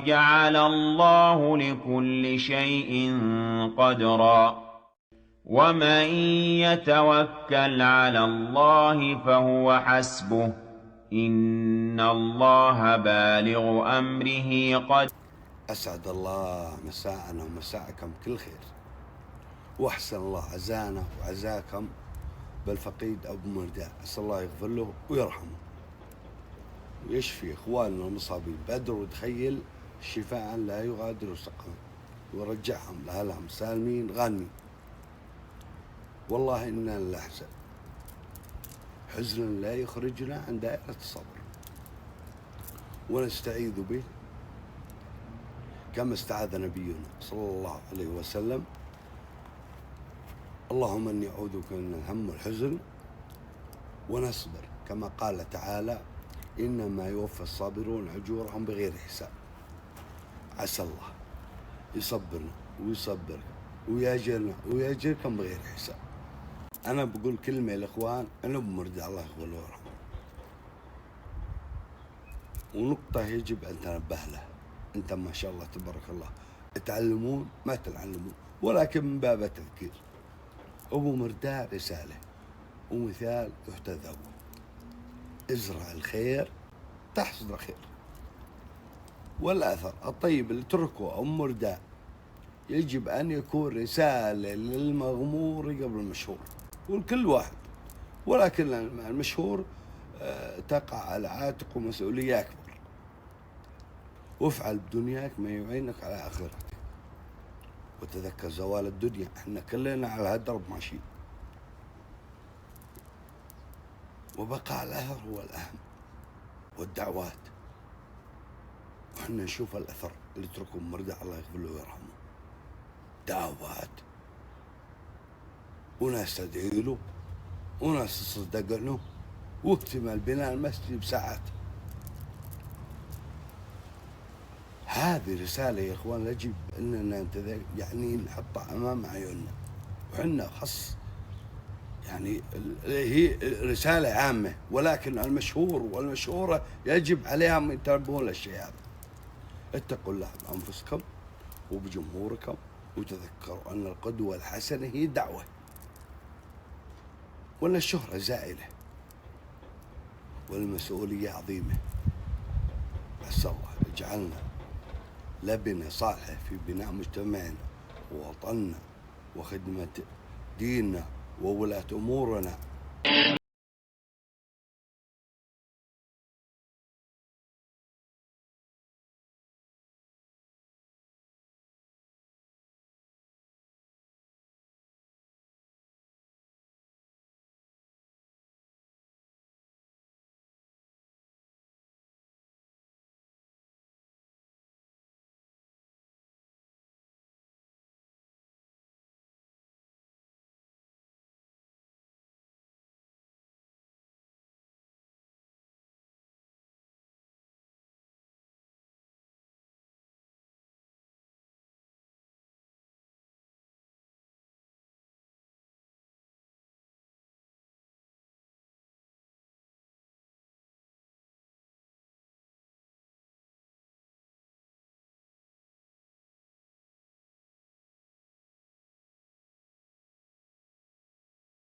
جعل الله لكل شيء قدرا ومن يتوكل على الله فهو حسبه إن الله بالغ أمره قد. أسعد الله مساءنا ومساءكم كل خير، وأحسن الله عزانا وعزاكم بالفقيد أبو مرداء. أسأل الله يغفر له ويرحمه ويشفي إخواننا المصابين بدر وتخيل شفاء لا يغادر سقما، ويرجعهم لأهلهم سالمين غانمين. والله إنا لنحزن حزنا لا يخرجنا عن دائرة الصبر، ونستعيذ به كما استعاذ نبينا صلى الله عليه وسلم: اللهم إني أعوذ بك من الهم والحزن، ونصبر كما قال تعالى: إنما يوفى الصابرون أجورهم بغير حساب. عسى الله يصبرنا ويصبرك ويأجرنا ويأجركم بغير حساب. أنا بقول كلمة للإخوان: أنا أبو مرداء الله يغفر له ويرحمه، ونقطة يجب أن تنبه له. أنت ما شاء الله تبارك الله تعلمون ما تعلمون، ولكن من باب التذكير. أبو مرداء رسالة ومثال يحتذى به: ازرع الخير تحصد الخير. والأثر الطيب اللي تركه أبو مرداء يجب أن يكون رسالة للمغمور قبل المشهور والكل واحد، ولكن المشهور تقع على عاتق ومسؤولية أكبر. وافعل بدنياك ما يعينك على آخرتك، وتذكر زوال الدنيا. احنا كلنا على هالدرب ماشيين، وبقاء الأثر هو الأهم، والدعوات. وحنا نشوف الأثر اللي تركه مرداء الله يغفر له ويرحمه: دعوات، وناس تدعي له، وناس تصدق له، واكتمال بناء المسجد بساعات. هذه رسالة يا إخوان يجب أننا يعني نحطها أمام عيوننا، وحنا خص يعني هي رسالة عامة، ولكن المشهور والمشهورة يجب عليهم ينتبهون للشيء هذا. اتقوا الله بأنفسكم وبجمهوركم، وتذكروا أن القدوة الحسنة هي الدعوة، وأن الشهرة زائلة، والمسؤولية عظيمة. أسأل الله يجعلنا لبنة صالحة في بناء مجتمعنا ووطننا وخدمة ديننا وولاة أمورنا.